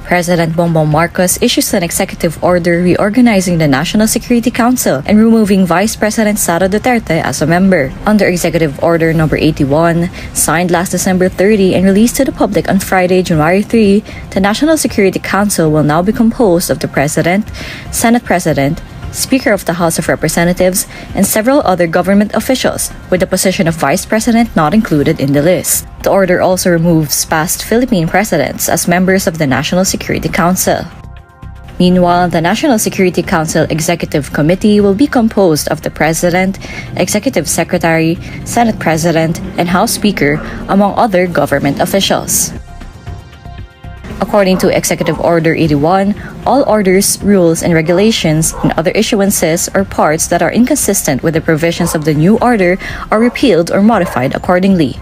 President Bongbong Marcos issues an executive order reorganizing the National Security Council and removing Vice President Sara Duterte as a member. Under Executive Order Number 81, signed last December 30 and released to the public on Friday, January 3, the National Security Council will now be composed of the President, Senate President, Speaker of the House of Representatives, and several other government officials, with the position of Vice President not included in the list. The order also removes past Philippine presidents as members of the National Security Council. Meanwhile, the National Security Council Executive Committee will be composed of the President, Executive Secretary, Senate President, and House Speaker, among other government officials. According to Executive Order 81, all orders, rules, and regulations and other issuances or parts that are inconsistent with the provisions of the new order are repealed or modified accordingly.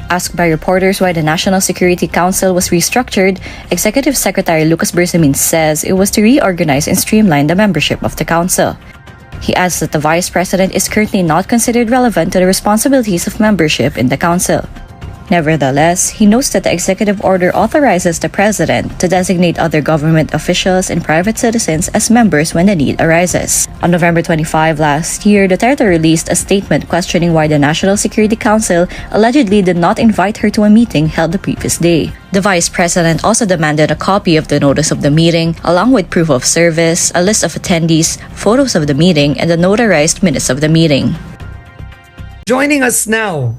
Asked by reporters why the National Security Council was restructured, Executive Secretary Lucas Bersamin says it was to reorganize and streamline the membership of the council. He adds that the Vice President is currently not considered relevant to the responsibilities of membership in the council. Nevertheless, he notes that the executive order authorizes the President to designate other government officials and private citizens as members when the need arises. On November 25 last year, Duterte released a statement questioning why the National Security Council allegedly did not invite her to a meeting held the previous day. The Vice President also demanded a copy of the notice of the meeting, along with proof of service, a list of attendees, photos of the meeting, and the notarized minutes of the meeting. Joining us now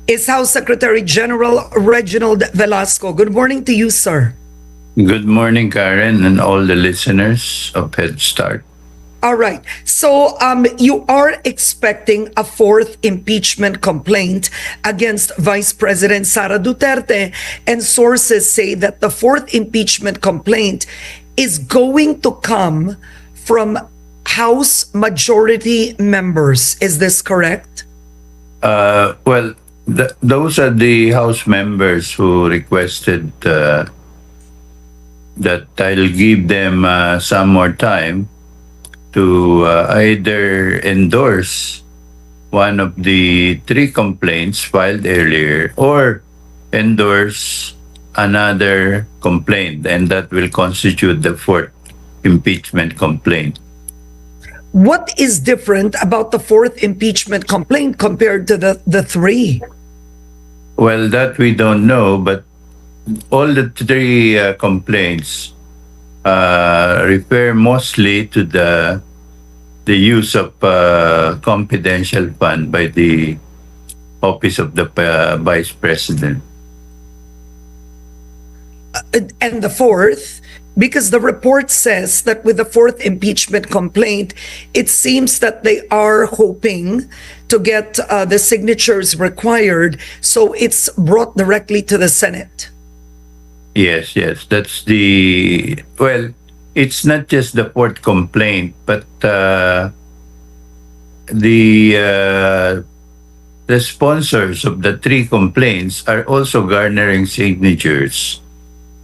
is House Secretary General Reginald Velasco. Good morning to you, sir. Good morning, Karen, and all the listeners of Head Start. All right. So you are expecting a fourth impeachment complaint against Vice President Sara Duterte, and sources say that the fourth impeachment complaint is going to come from House majority members. Is this correct? Those are the House members who requested that I'll give them some more time to either endorse one of the three complaints filed earlier or endorse another complaint, and that will constitute the fourth impeachment complaint. What is different about the fourth impeachment complaint compared to the three? Well, that we don't know, but all the three complaints refer mostly to the use of confidential fund by the Office of the Vice President. And the fourth, because the report says that with the fourth impeachment complaint, it seems that they are hoping to get the signatures required, so it's brought directly to the Senate. Yes. That's it's not just the fourth complaint, but the sponsors of the three complaints are also garnering signatures.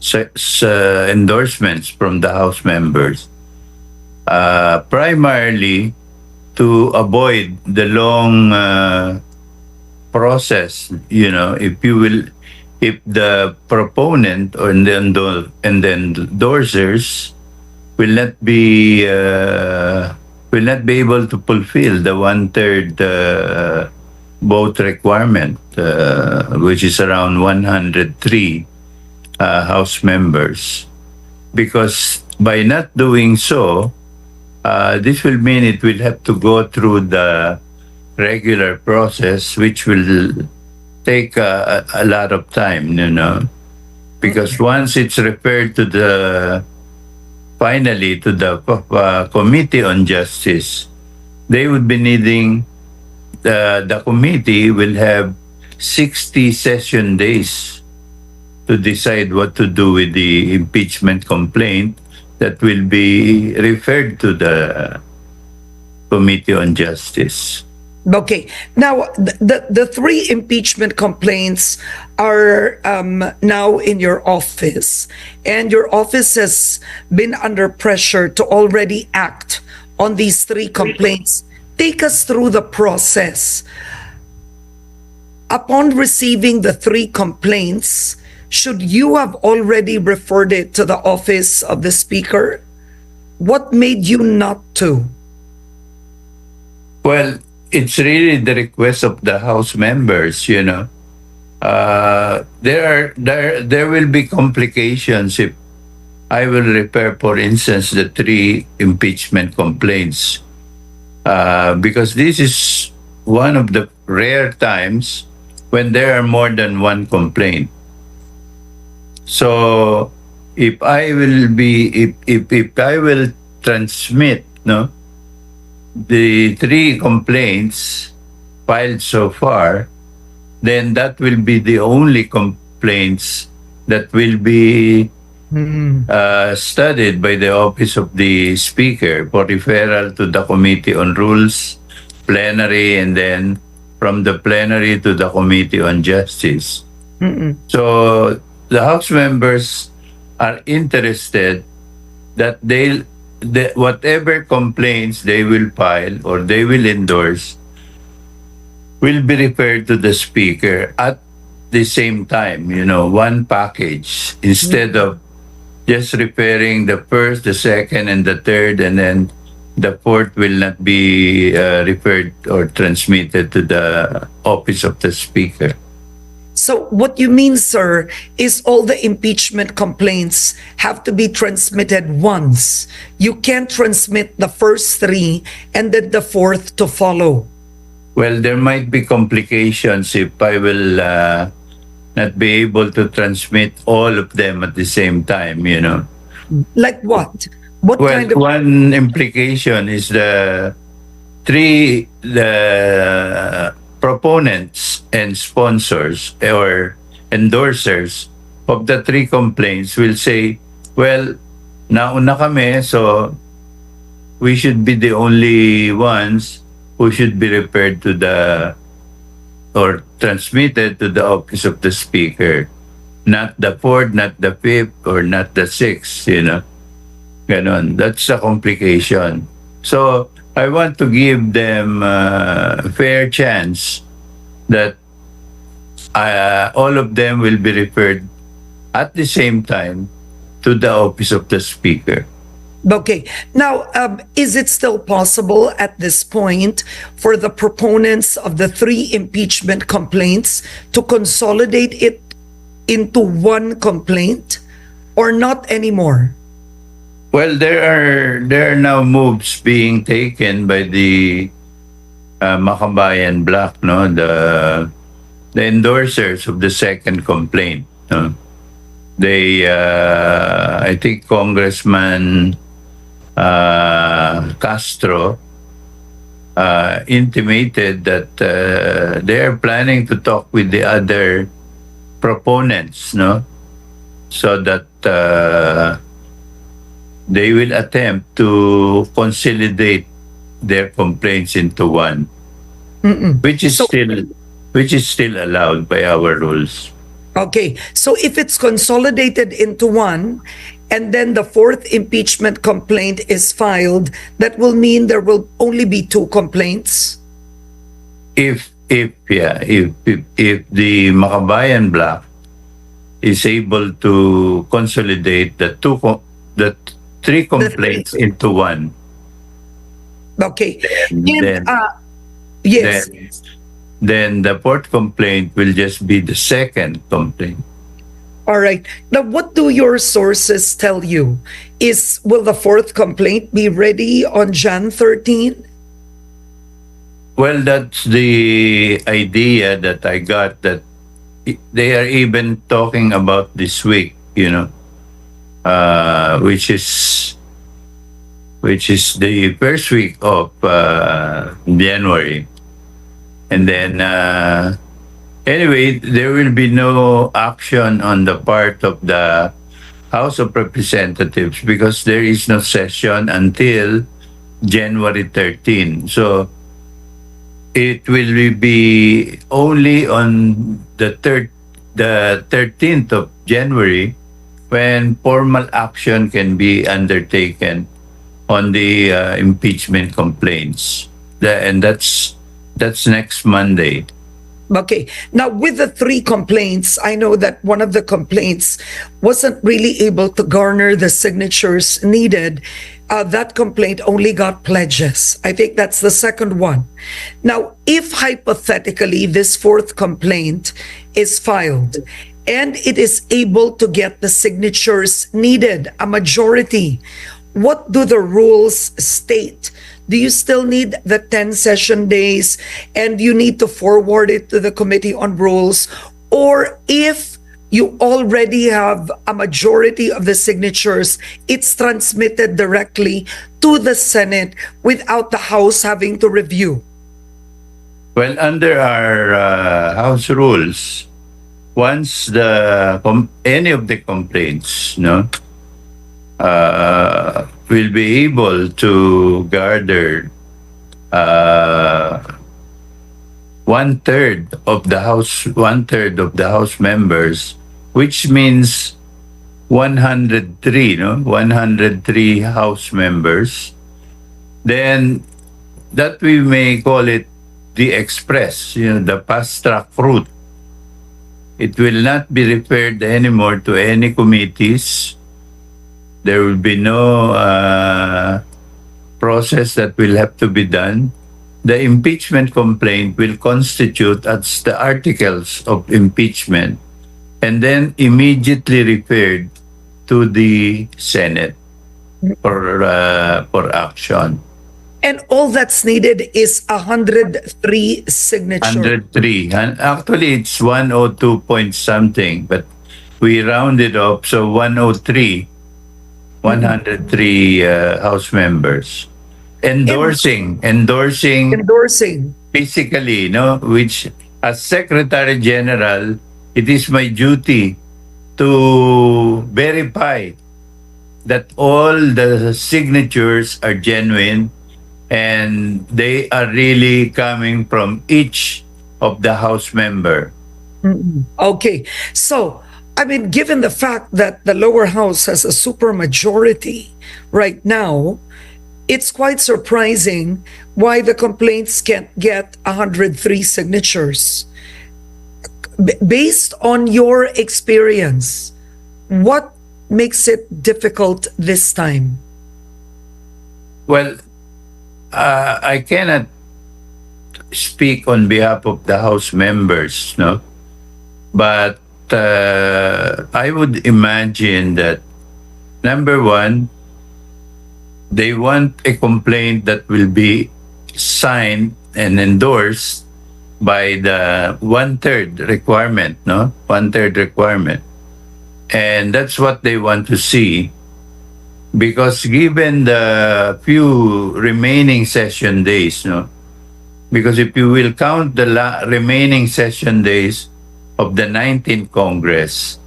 Endorsements from the House members, primarily to avoid the long process. If the proponent or the endorsers will not be able to fulfill the 1/3 vote requirement, which is around 103. House members, because by not doing so, this will mean it will have to go through the regular process, which will take a lot of time, because once it's referred to finally to the Committee on Justice, they would be needing, the committee will have 60 session days to decide what to do with the impeachment complaint that will be referred to the Committee on Justice. Okay. Now, the three impeachment complaints are now in your office, and your office has been under pressure to already act on these three complaints. Take us through the process. Upon receiving the three complaints, should you have already referred it to the office of the Speaker? What made you not to? Well, it's really the request of the House members, you know. There will be complications if I will refer, for instance, the 3 impeachment complaints, because this is one of the rare times when there are more than one complaint. So, if I will transmit, no, the 3 complaints filed so far, then that will be the only complaints that will be studied by the Office of the Speaker for referral to the Committee on Rules, plenary, and then from the plenary to the Committee on Justice. So the House members are interested that whatever complaints they will file or they will endorse will be referred to the Speaker at the same time, you know, one package, instead of just referring the first, the second, and the third, and then the fourth will not be referred or transmitted to the office of the Speaker. So what you mean, sir, is all the impeachment complaints have to be transmitted once. You can't transmit the first 3 and then the fourth to follow. Well, there might be complications if I will not be able to transmit all of them at the same time, you know. Like what? What Well, kind of... one implication is the proponents and sponsors or endorsers of the 3 complaints will say, well, nauna kami, so we should be the only ones who should be referred to or transmitted to the office of the Speaker. Not the 4th, not the 5th, or not the 6th, you know. Ganon. That's a complication. So, I want to give them a fair chance that all of them will be referred at the same time to the office of the Speaker. Okay. Now, is it still possible at this point for the proponents of the 3 impeachment complaints to consolidate it into one complaint, or not anymore? Well, there are now moves being taken by the Makabayan Bloc, no, the endorsers of the second complaint. No? They, I think, Congressman Castro intimated that they are planning to talk with the other proponents, no, so that they will attempt to consolidate their complaints into one, which is still allowed by our rules. Okay, so if it's consolidated into one, and then the 4th impeachment complaint is filed, that will mean there will only be 2 complaints? If the Makabayan Bloc is able to consolidate the 3 complaints into one. Okay. Yes. Then the 4th complaint will just be the second complaint. All right. Now, what do your sources tell you? Will the 4th complaint be ready on Jan 13? Well, that's the idea that I got, that they are even talking about this week, you know, which is the first week of January. And then, anyway, there will be no action on the part of the House of Representatives because there is no session until January 13. So, it will be only on the 13th of January when formal action can be undertaken on the impeachment complaints. And that's next Monday. Okay. Now, with the three complaints, I know that one of the complaints wasn't really able to garner the signatures needed. That complaint only got pledges. I think that's the second one. Now, if hypothetically this fourth complaint is filed and it is able to get the signatures needed, a majority, what do the rules state? Do you still need the 10 session days and you need to forward it to the Committee on Rules? Or if you already have a majority of the signatures, it's transmitted directly to the Senate without the House having to review? Well, under our House rules, once any of the complaints, will be able to garner one-third of the House members, which means 103, 103 House members. Then that we may call it the express, the fast-track route. It will not be referred anymore to any committees. There will be no process that will have to be done. The impeachment complaint will constitute as the articles of impeachment and then immediately referred to the Senate for action. And all that's needed is 103 signatures. 103. And actually, it's 102 point something, but we rounded up, so 103 House members endorsing physically, which as Secretary General, it is my duty to verify that all the signatures are genuine and they are really coming from each of the House member. Okay. So, I mean, given the fact that the lower house has a supermajority right now, it's quite surprising why the complaints can't get 103 signatures. Based on your experience, what makes it difficult this time? Well, I cannot speak on behalf of the House members, but I would imagine that, number one, they want a complaint that will be signed and endorsed by the one-third requirement, one-third requirement. And that's what they want to see. Because given the few remaining session days, because if you will count the remaining session days of the 19th Congress,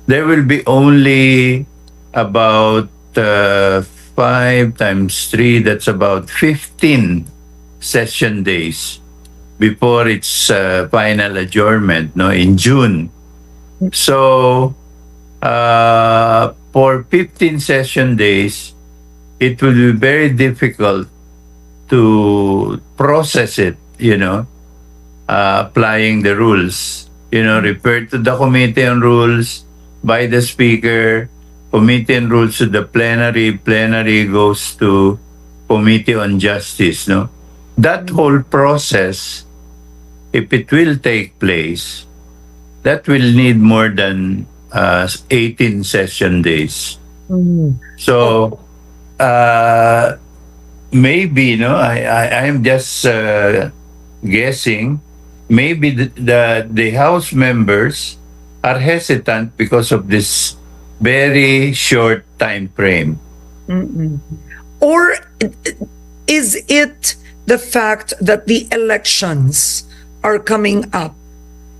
there will be only about 5 times 3, that's about 15 session days before its final adjournment in June. So, for 15 session days, it will be very difficult to process it, applying the rules, referred to the Committee on Rules by the Speaker, Committee on Rules to the plenary goes to Committee on Justice, That whole process, if it will take place, that will need more than 18 session days. So, maybe, I am just guessing, maybe the House members are hesitant because of this very short time frame. Or is it the fact that the elections are coming up,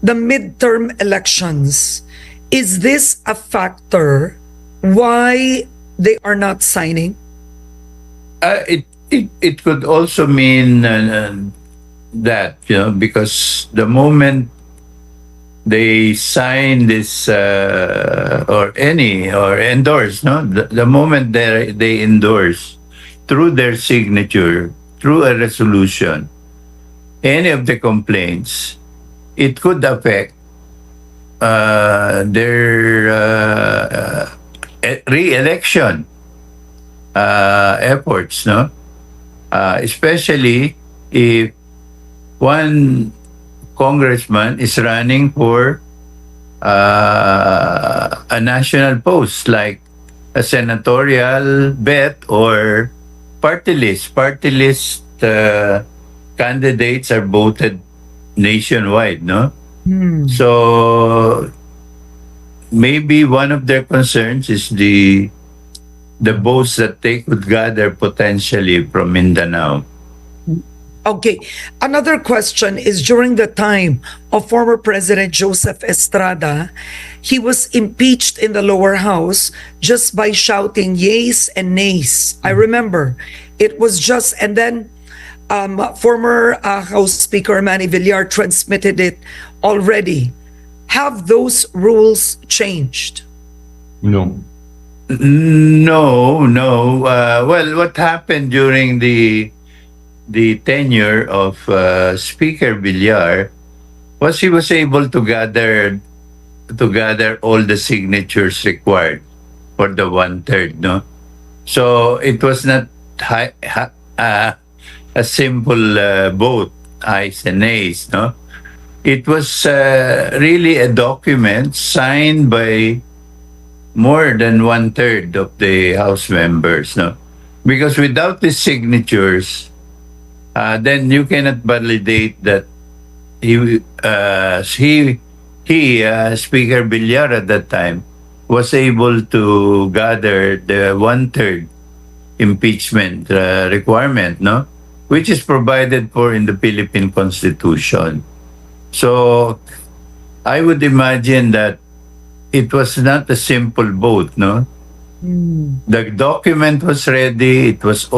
the midterm elections? Is this a factor why they are not signing? It could also mean that, because the moment they sign this or endorse, the moment they endorse through their signature, through a resolution, any of the complaints, it could affect their re-election efforts, no? Especially if one congressman is running for a national post like a senatorial bet or party list. Party list candidates are voted nationwide, no? So maybe one of their concerns is the votes that they could gather potentially from Mindanao. Okay. Another question is during the time of former President Joseph Estrada, he was impeached in the lower house just by shouting yeas and nays. I remember it was just, and then former House Speaker Manny Villar transmitted it already. Have those rules changed? No. No. Well, what happened during the tenure of Speaker Villar was he was able to gather all the signatures required for the 1/3, no? So it was not a simple vote, ayes and nays, no? It was really a document signed by more than 1/3 of the House members, no? Because without the signatures, then you cannot validate that Speaker Villar at that time was able to gather the 1/3 impeachment requirement, no? Which is provided for in the Philippine Constitution. So I would imagine that it was not a simple vote, no? The document was ready. It was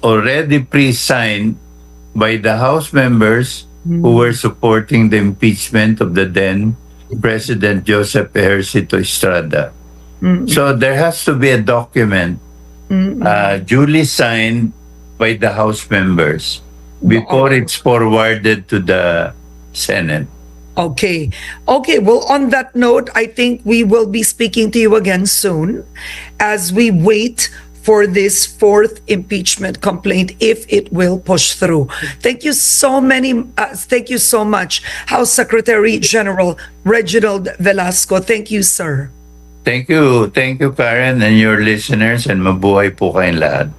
already pre-signed by the House members who were supporting the impeachment of the then President Joseph Ejercito Estrada. So there has to be a document duly signed by the House members before it's forwarded to the Senate. Okay. Well, on that note, I think we will be speaking to you again soon as we wait for this fourth impeachment complaint, if it will push through. Thank you so much, House Secretary General Reginald Velasco. Thank you, sir. Thank you, Karen, and your listeners, and mabuhay po kayong lahat.